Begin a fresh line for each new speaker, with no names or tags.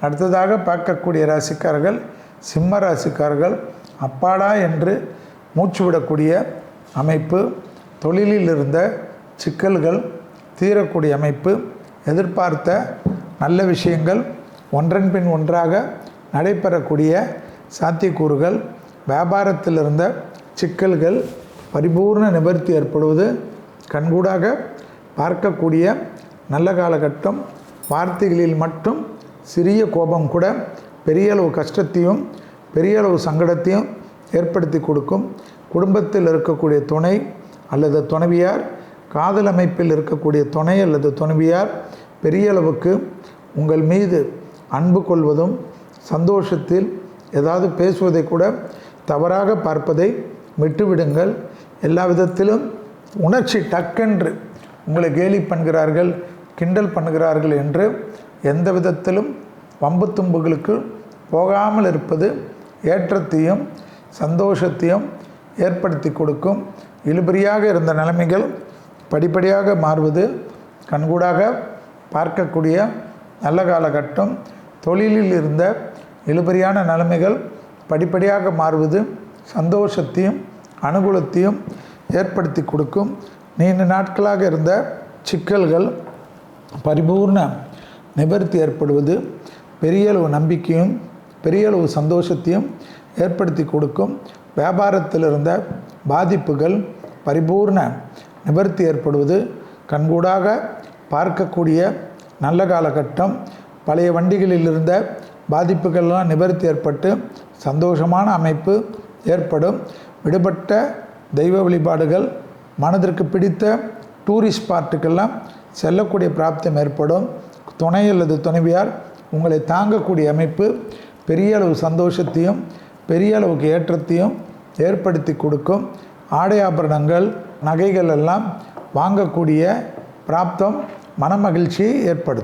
அடுத்ததாக பார்க்கக்கூடிய ராசிக்காரர்கள் சிம்ம ராசிக்காரர்கள். அப்பாடா என்று மூச்சு விடக்கூடிய அமைப்பு, தொழிலில் இருந்த சிக்கல்கள் தீரக்கூடிய அமைப்பு, எதிர்பார்த்த நல்ல விஷயங்கள் ஒன்றன் பின் ஒன்றாக நடைபெறக்கூடிய சாத்தியக்கூறுகள், வியாபாரத்தில் இருந்த சிக்கல்கள் பரிபூர்ண நிவர்த்தி ஏற்படுவது கண்கூடாக பார்க்கக்கூடிய நல்ல காலகட்டம். வார்த்தைகளில் மட்டும் சிறிய கோபம் கூட பெரிய அளவு கஷ்டத்தையும் பெரிய அளவு சங்கடத்தையும் ஏற்படுத்தி கொடுக்கும். குடும்பத்தில் இருக்கக்கூடிய துணை அல்லது துணைவியார், காதல் அமைப்பில் இருக்கக்கூடிய துணை அல்லது துணைவியார் பெரிய அளவுக்கு உங்கள் மீது அன்பு கொள்வதும், சந்தோஷத்தில் ஏதாவது பேசுவதை கூட தவறாக பார்ப்பதை விட்டுவிடுங்கள். எல்லா விதத்திலும் உணர்ச்சி டக்கென்று உங்களை கேலி பண்ணுகிறார்கள், கிண்டல் பண்ணுகிறார்கள் என்று எந்த விதத்திலும் வம்பு தும்புகளுக்கு போகாமல் இருப்பது ஏற்றத்தையும் சந்தோஷத்தையும் ஏற்படுத்தி கொடுக்கும். இழுபறியாக இருந்த நிலைமைகள் படிப்படியாக மாறுவது கண்கூடாக பார்க்கக்கூடிய நல்ல காலகட்டம். தொழிலில் இருந்த இழுபறியான நிலைமைகள் படிப்படியாக மாறுவது சந்தோஷத்தையும் அனுகூலத்தையும் ஏற்படுத்தி கொடுக்கும். நீண்ட நாட்களாக இருந்த சிக்கல்கள் பரிபூர்ண நிவர்த்தி ஏற்படுவது பெரிய அளவு நம்பிக்கையும் பெரிய அளவு சந்தோஷத்தையும் ஏற்படுத்தி கொடுக்கும். வியாபாரத்தில் இருந்த பாதிப்புகள் பரிபூர்ண நிவர்த்தி ஏற்படுவது கண்கூடாக பார்க்கக்கூடிய நல்ல காலகட்டம். பழைய வண்டிகளில் இருந்த பாதிப்புகள்லாம் நிவர்த்தி ஏற்பட்டு சந்தோஷமான அமைப்பு ஏற்படும். விடுபட்ட தெய்வ வழிபாடுகள், மனதிற்கு பிடித்த டூரிஸ்ட் ஸ்பாட்டுக்கெல்லாம் செல்லக்கூடிய பிராப்தம் ஏற்படும். துணை அல்லது துணைவியார் உங்களை தாங்கக்கூடிய அமைப்பு பெரிய அளவு சந்தோஷத்தையும் பெரிய அளவுக்கு ஏற்றத்தையும் ஏற்படுத்தி கொடுக்கும். ஆடை ஆபரணங்கள், நகைகள் எல்லாம் வாங்கக்கூடிய பிராப்தம் மனமகிழ்ச்சியை ஏற்படுத்தும்.